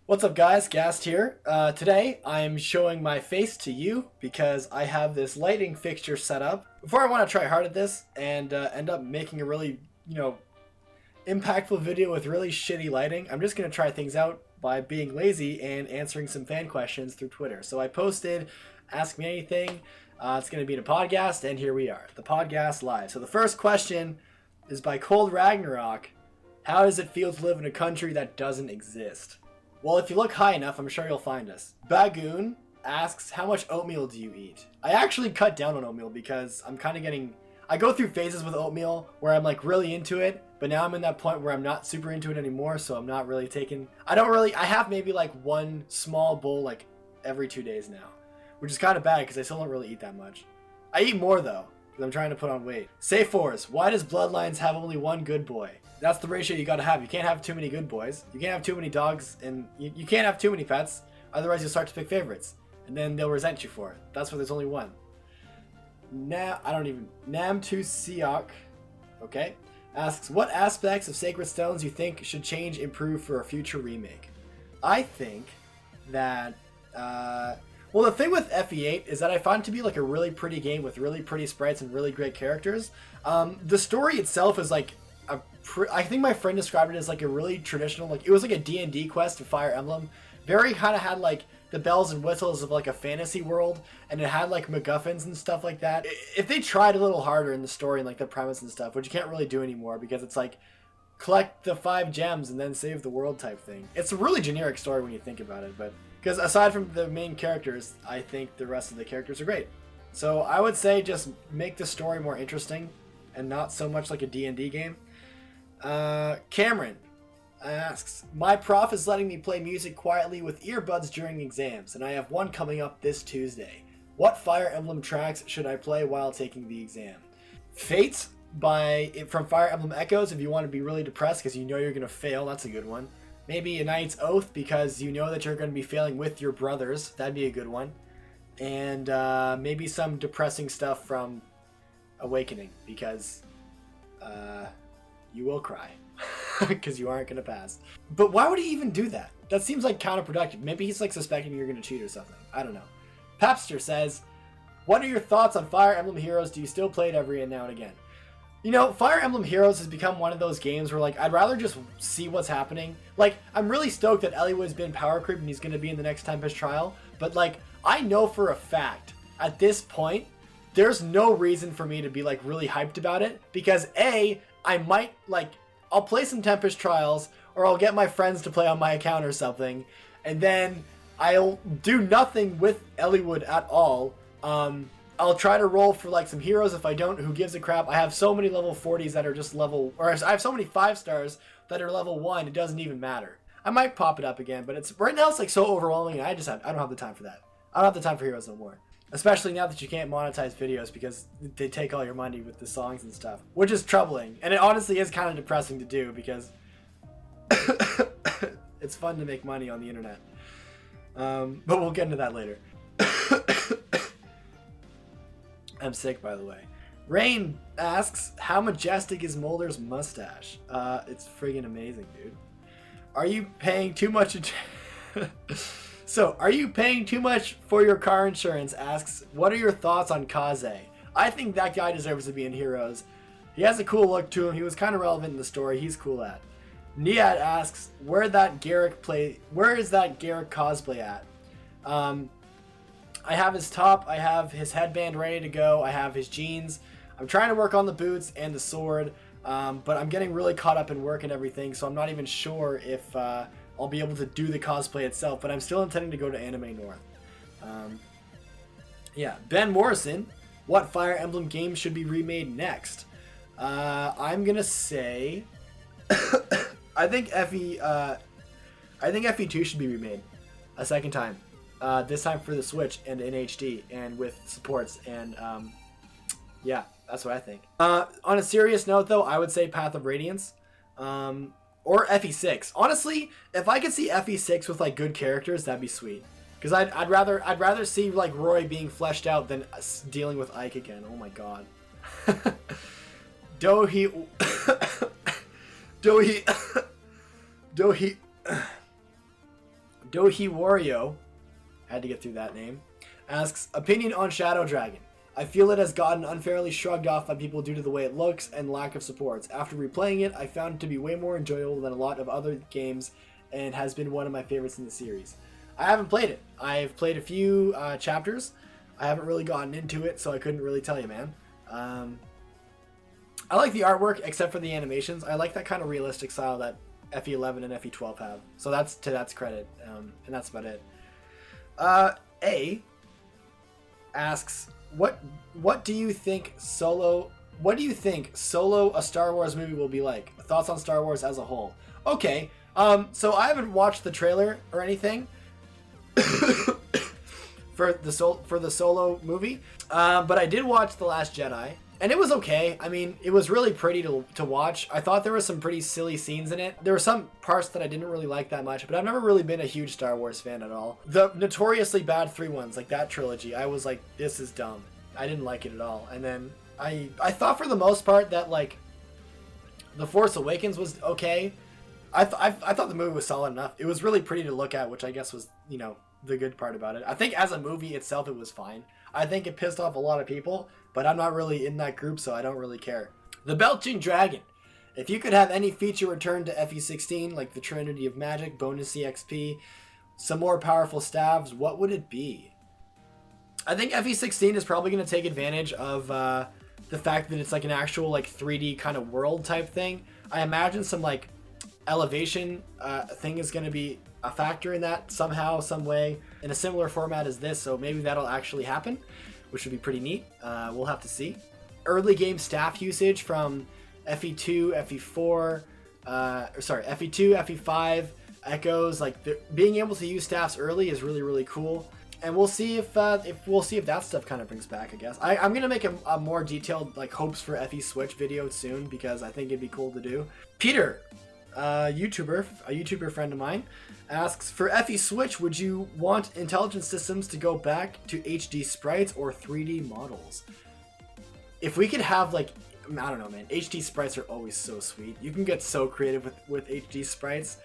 What's up guys, Ghast here. Today I'm showing my face to you because I have this lighting fixture set up. Before I want to try hard at this and end up making a really, impactful video with really shitty lighting, I'm just going to try things out by being lazy and answering some fan questions through Twitter. So I posted, ask me anything, it's going to be in a podcast, and here we are, the podcast live. So the first question is by Cold Ragnarok. How does it feel to live in a country that doesn't exist? Well, if you look high enough, I'm sure you'll find us. Bagoon asks, how much oatmeal do you eat? I actually cut down on oatmeal because I'm kind of I go through phases with oatmeal where I'm like really into it, but now I'm in that point where I'm not super into it anymore, so I'm not really I have maybe like one small bowl like every 2 days now, which is kind of bad because I still don't really eat that much. I eat more though, because I'm trying to put on weight. Say Force, why does Bloodlines have only one good boy? That's the ratio you gotta have. You can't have too many good boys. You can't have too many dogs, and you can't have too many pets. Otherwise, you'll start to pick favorites, and then they'll resent you for it. That's why there's only one. Nam2Siok, okay, asks, what aspects of Sacred Stones you think should change, improve for a future remake? I think that, well, the thing with FE8 is that I find it to be like a really pretty game with really pretty sprites and really great characters. The story itself is like, I think my friend described it as like a really traditional, like it was like a D&D quest to Fire Emblem. Very kind of had like the bells and whistles of like a fantasy world, and it had like MacGuffins and stuff like that. If they tried a little harder in the story and like the premise and stuff, which you can't really do anymore because it's like collect the 5 gems and then save the world type thing. It's a really generic story when you think about it, but because aside from the main characters, I think the rest of the characters are great. So I would say just make the story more interesting and not so much like a D&D game. Cameron asks, my prof is letting me play music quietly with earbuds during exams, and I have one coming up this Tuesday. What Fire Emblem tracks should I play while taking the exam? Fate from Fire Emblem Echoes, if you want to be really depressed because you know you're going to fail, that's a good one. Maybe A Knight's Oath because you know that you're going to be failing with your brothers, that'd be a good one. And maybe some depressing stuff from Awakening because you will cry because you aren't going to pass. But why would he even do that? That seems like counterproductive. Maybe he's like suspecting you're going to cheat or something. I don't know. Papster says, what are your thoughts on Fire Emblem Heroes? Do you still play it every now and again? You know, Fire Emblem Heroes has become one of those games where like I'd rather just see what's happening. Like, I'm really stoked that Eliwood's been power creep and he's going to be in the next Tempest Trial. But like, I know for a fact at this point, there's no reason for me to be like really hyped about it because A, I might like, I'll play some Tempest Trials or I'll get my friends to play on my account or something, and then I'll do nothing with Eliwood at all. I'll try to roll for like some heroes. If I don't, who gives a crap? I have so many level 40s that are just level, or I have so many 5 stars that are level 1, it doesn't even matter. I might pop it up again, but it's right now it's like so overwhelming and I don't have the time for that. I don't have the time for heroes no more. Especially now that you can't monetize videos because they take all your money with the songs and stuff, which is troubling. And it honestly is kind of depressing to do because it's fun to make money on the internet. But we'll get into that later. I'm sick, by the way. Rain asks, how majestic is Molder's mustache? It's friggin' amazing, dude. Are you paying too much So, are you paying too much for your car insurance? Asks, what are your thoughts on Kaze? I think that guy deserves to be in Heroes. He has a cool look to him. He was kind of relevant in the story. He's cool at. Niad asks, where is that Garrick cosplay at? I have his top. I have his headband ready to go. I have his jeans. I'm trying to work on the boots and the sword, but I'm getting really caught up in work and everything, so I'm not even sure if I'll be able to do the cosplay itself, but I'm still intending to go to Anime North. Yeah, Ben Morrison, what Fire Emblem game should be remade next? I'm gonna say, I think FE2 should be remade a second time. This time for the Switch and in HD and with supports, and yeah, that's what I think. On a serious note, though, I would say Path of Radiance. Or FE6. Honestly, if I could see FE6 with like good characters, that'd be sweet. Because I'd rather see like Roy being fleshed out than dealing with Ike again. Oh my god. Dohi Dohi Wario, had to get through that name, asks, opinion on Shadow Dragon. I feel it has gotten unfairly shrugged off by people due to the way it looks and lack of supports. After replaying it, I found it to be way more enjoyable than a lot of other games and has been one of my favorites in the series. I haven't played it. I've played a few chapters. I haven't really gotten into it, so I couldn't really tell you, man. I like the artwork, except for the animations. I like that kind of realistic style that FE11 and FE12 have. So that's to that's credit, and that's about it. A asks, what do you think Solo a Star Wars movie will be like? Thoughts on Star Wars as a whole? Okay, so I haven't watched the trailer or anything for the Solo movie, but I did watch The Last Jedi, and it was okay. I mean, it was really pretty to watch. I thought there were some pretty silly scenes in it. There were some parts that I didn't really like that much, but I've never really been a huge Star Wars fan at all. The notoriously bad 3 ones, like that trilogy, I was like, this is dumb. I didn't like it at all. And then I thought for the most part that, like, The Force Awakens was okay. I thought the movie was solid enough. It was really pretty to look at, which I guess was, you know, the good part about it. I think as a movie itself, it was fine. I think it pissed off a lot of people, but I'm not really in that group, so I don't really care. The Belching Dragon. If you could have any feature return to FE16, like the Trinity of Magic, bonus EXP, some more powerful stabs, what would it be? I think FE16 is probably going to take advantage of the fact that it's like an actual like 3D kind of world type thing. I imagine some like elevation thing is going to be a factor in that somehow, some way, in a similar format as this, so maybe that'll actually happen, which would be pretty neat. We'll have to see. Early game staff usage from FE2, FE4, FE2, FE5, Echoes, like being able to use staffs early is really, really cool. And we'll see if that stuff kind of brings back, I guess. I'm gonna make a more detailed like hopes for FE Switch video soon, because I think it'd be cool to do. Peter, a YouTuber friend of mine, asks, for FE Switch, would you want intelligent systems to go back to HD sprites or 3D models? If we could have, like, I don't know, man, HD sprites are always so sweet. You can get so creative with HD sprites.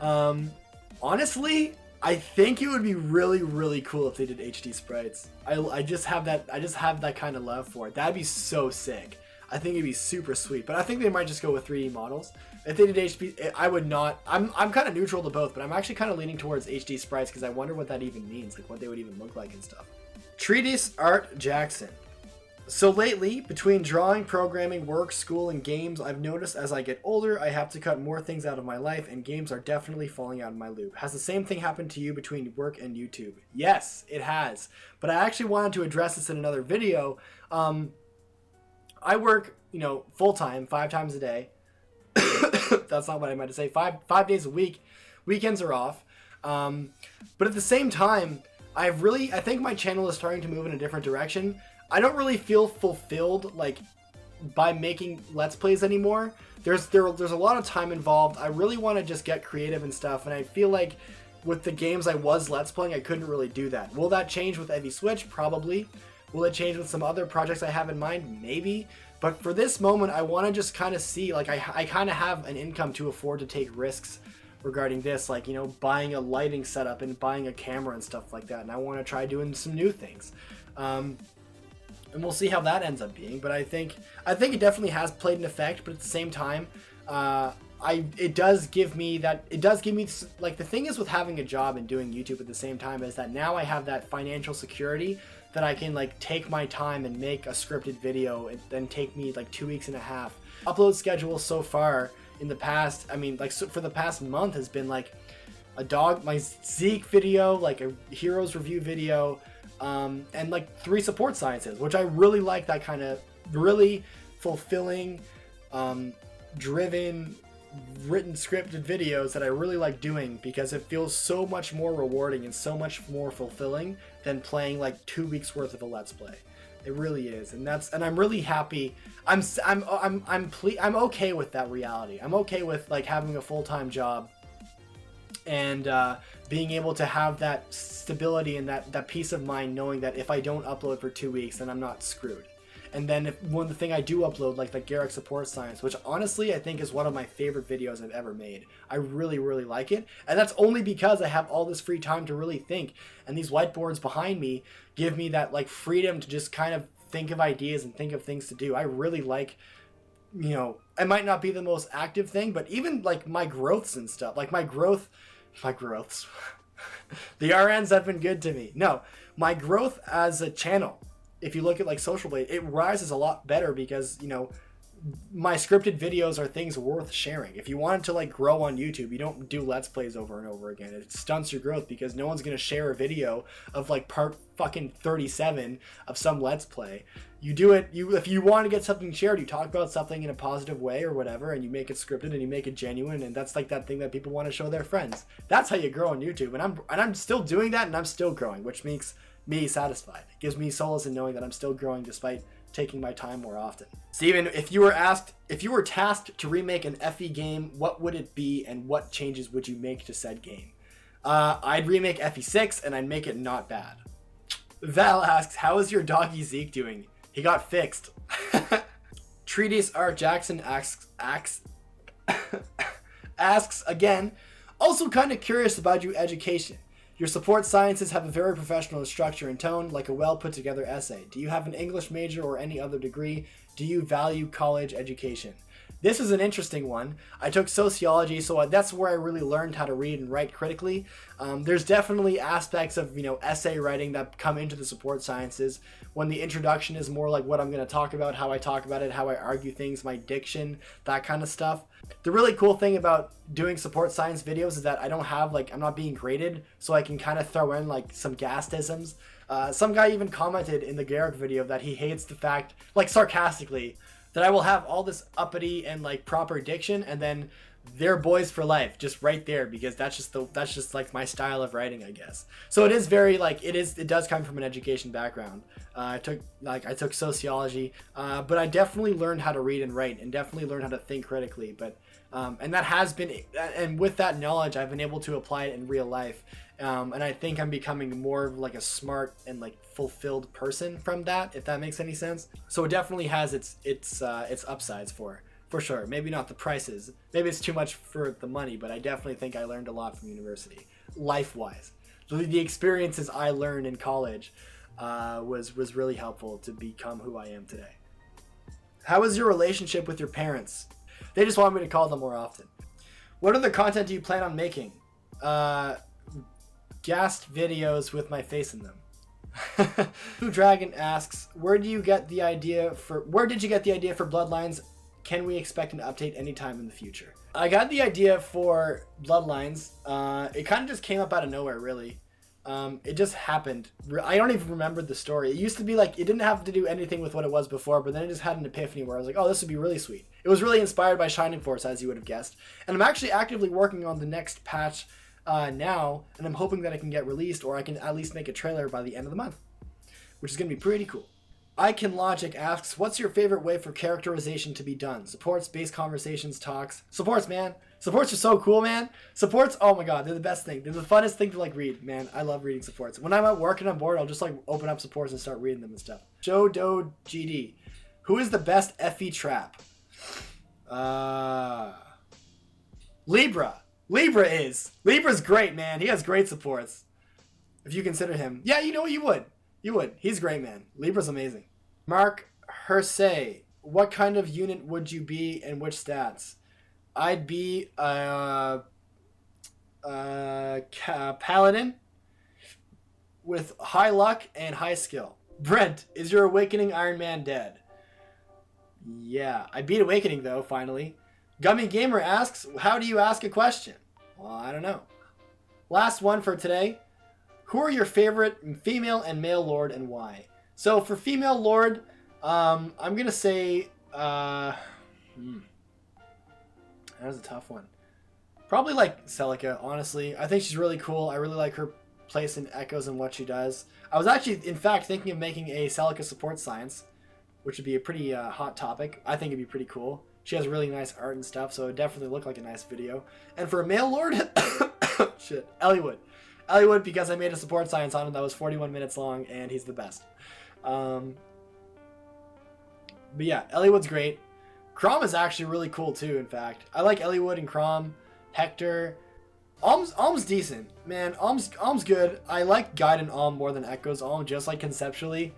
Honestly, I think it would be really, really cool if they did HD sprites. I just have that kind of love for it. That'd be so sick. I think it'd be super sweet, but I think they might just go with 3D models. If they did HD, I would not. I'm kind of neutral to both, but I'm actually kind of leaning towards HD sprites because I wonder what that even means, like what they would even look like and stuff. Treatise Art Jackson. So lately, between drawing, programming, work, school, and games, I've noticed as I get older, I have to cut more things out of my life, and games are definitely falling out of my loop. Has the same thing happened to you between work and YouTube? Yes, it has. But I actually wanted to address this in another video. I work, full-time, 5 times a day. That's not what I meant to say. Five days a week. Weekends are off. But at the same time, I think my channel is starting to move in a different direction. I don't really feel fulfilled, like, by making Let's Plays anymore. There's a lot of time involved. I really want to just get creative and stuff, and I feel like with the games I was Let's Playing, I couldn't really do that. Will that change with FE Switch? Probably. Will it change with some other projects I have in mind? Maybe. But for this moment, I want to just kind of see, like, I kind of have an income to afford to take risks regarding this, like, buying a lighting setup and buying a camera and stuff like that, and I want to try doing some new things. And we'll see how that ends up being, but I think it definitely has played an effect, but at the same time, it does give me, like, the thing is with having a job and doing YouTube at the same time is that now I have that financial security that I can, like, take my time and make a scripted video and then take me like 2 weeks and a half. Upload schedule so far in the past, for the past month has been like my Zeke video, like a Heroes review video, and like 3 support sciences, which I really like, that kind of really fulfilling, driven, written scripted videos that I really like doing, because it feels so much more rewarding and so much more fulfilling than playing like 2 weeks worth of a Let's Play. It really is, and I'm really happy. I'm okay with that reality. I'm okay with, like, having a full-time job and being able to have that stability and that peace of mind, knowing that if I don't upload for 2 weeks, then I'm not screwed. And then if one of the thing I do upload, like the Garrick Support Science, which honestly I think is one of my favorite videos I've ever made. I really, really like it. And that's only because I have all this free time to really think. And these whiteboards behind me give me that like freedom to just kind of think of ideas and think of things to do. I really like, you know, it might not be the most active thing, but even like my growths and stuff, like my growths, the RNs have been good to me. No, my growth as a channel, if you look at like Social Blade, it rises a lot better because, you know, my scripted videos are things worth sharing. If you wanted to like grow on YouTube, you don't do Let's Plays over and over again. It stunts your growth because no one's going to share a video of like part fucking 37 of some Let's Play. You do it, if you want to get something shared, you talk about something in a positive way or whatever, and you make it scripted and you make it genuine, and that's like that thing that people want to show their friends. That's how you grow on YouTube, and I'm still doing that, and I'm still growing, which makes me satisfied. It gives me solace in knowing that I'm still growing despite taking my time more often. Steven, if you were tasked to remake an Effie game, what would it be and what changes would you make to said game? I'd remake Effie 6 and I'd make it not bad. Val asks, how is your doggy Zeke doing? He got fixed. Treatise Art Jackson asks again, also kind of curious about your education. Your support sciences have a very professional structure and tone, like a well put together essay. Do you have an English major or any other degree? Do you value college education? This is an interesting one. I took sociology, so that's where I really learned how to read and write critically. There's definitely aspects of, you know, essay writing that come into the support sciences when the introduction is more like what I'm going to talk about, how I talk about it, how I argue things, my diction, that kind of stuff. The really cool thing about doing support science videos is that I don't have, like, I'm not being graded, so I can kind of throw in like some Ghast-isms. Some guy even commented in the Garrick video that he hates the fact, like sarcastically, that I will have all this uppity and like proper diction, and then they're boys for life, just right there, because that's just like my style of writing, I guess. So it is very like it does come from an education background. I took sociology, but I definitely learned how to read and write, and definitely learned how to think critically. But and that has been, and with that knowledge, I've been able to apply it in real life. And I think I'm becoming more of like a smart and like fulfilled person from that, if that makes any sense. So it definitely has its upsides for sure. Maybe not the prices. Maybe it's too much for the money, but I definitely think I learned a lot from university, life-wise. The experiences I learned in college was really helpful to become who I am today. How is your relationship with your parents? They just want me to call them more often. What other content do you plan on making? Ghast videos with my face in them. Blue Dragon asks, where did you get the idea for Bloodlines? Can we expect an update anytime in the future? I got the idea for Bloodlines. It kind of just came up out of nowhere, really. It just happened. I don't even remember the story. It used to be like, it didn't have to do anything with what it was before, but then it just had an epiphany where I was like, oh, this would be really sweet. It was really inspired by Shining Force, as you would have guessed. And I'm actually actively working on the next patch now, and I'm hoping that it can get released, or I can at least make a trailer by the end of the month, which is going to be pretty cool. I Can Logic asks, what's your favorite way for characterization to be done? Supports, base conversations, talks. Supports, man. Supports are so cool, man. Supports, oh my god, they're the best thing. They're the funnest thing to like read, man. I love reading supports. When I'm at work and I'm bored, I'll just like open up supports and start reading them and stuff. Joe Doe GD. Who is the best Effie trap? Libra. Libra's great, man. He has great supports. If you consider him. Yeah, you know what, you would. You would. He's great, man. Libra's amazing. Mark Hersey. What kind of unit would you be and which stats? I'd be a paladin with high luck and high skill. Brent, is your Awakening Iron Man dead? Yeah. I beat Awakening, though, finally. Gummy Gamer asks, how do you ask a question? Well, I don't know. Last one for today. Who are your favorite female and male lord and why? So for female lord, I'm going to say... that was a tough one. Probably like Celica, honestly. I think she's really cool. I really like her place in Echoes and what she does. I was actually, in fact, thinking of making a Celica support science, which would be a pretty hot topic. I think it'd be pretty cool. She has really nice art and stuff, so it would definitely look like a nice video. And for a male lord, shit, Elliewood, because I made a support science on him that was 41 minutes long, and he's the best. But yeah, Eliwood's great. Chrom is actually really cool too, in fact. I like Eliwood and Chrom, Hector. Alm's decent. Man, Alm's good. I like Guide and Alm more than Echo's Alm, just like conceptually.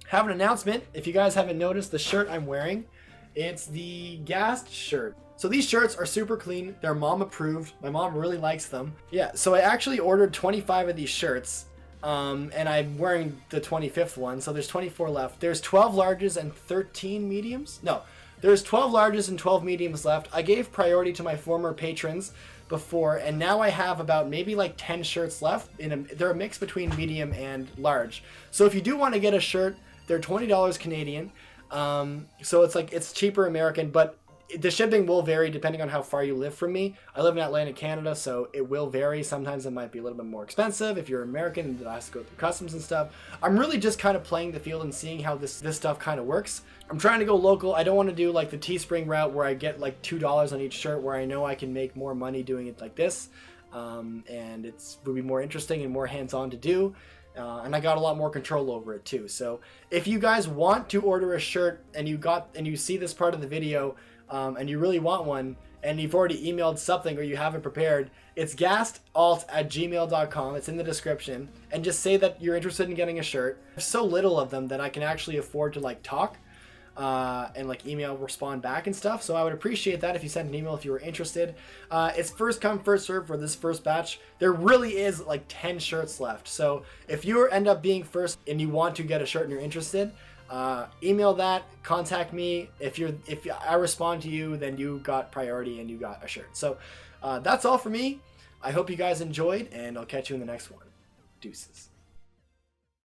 Have an announcement. If you guys haven't noticed, the shirt I'm wearing, it's the Ghast shirt. So these shirts are super clean. They're mom approved. My mom really likes them. Yeah, so I actually ordered 25 of these shirts. And I'm wearing the 25th one, so there's 24 left. There's 12 larges and 13 mediums? No, there's 12 larges and 12 mediums left. I gave priority to my former patrons before, and now I have about maybe like 10 shirts left. They're a mix between medium and large. So if you do want to get a shirt, they're $20 Canadian. So it's cheaper American, but the shipping will vary depending on how far you live from me. I live in Atlantic Canada, so it will vary. Sometimes it might be a little bit more expensive if you're American and it has to go through customs and stuff. I'm really just kind of playing the field and seeing how this stuff kind of works. I'm trying to go local. I don't want to do like the Teespring route where I get like $2 on each shirt, where I know I can make more money doing it like this. And it would be more interesting and more hands-on to do. And I got a lot more control over it too. So if you guys want to order a shirt and you see this part of the video, and you really want one, and you've already emailed something or you have it prepared, it's ghastalt@gmail.com. It's in the description. And just say that you're interested in getting a shirt. There's so little of them that I can actually afford to like talk and like email respond back and stuff. So I would appreciate that if you sent an email if you were interested. It's first come first serve for this first batch. There really is like 10 shirts left. So if you end up being first and you want to get a shirt and you're interested, email that, contact me. If I respond to you, then you got priority and you got a shirt. So that's all for me. I hope you guys enjoyed, and I'll catch you in the next one. Deuces.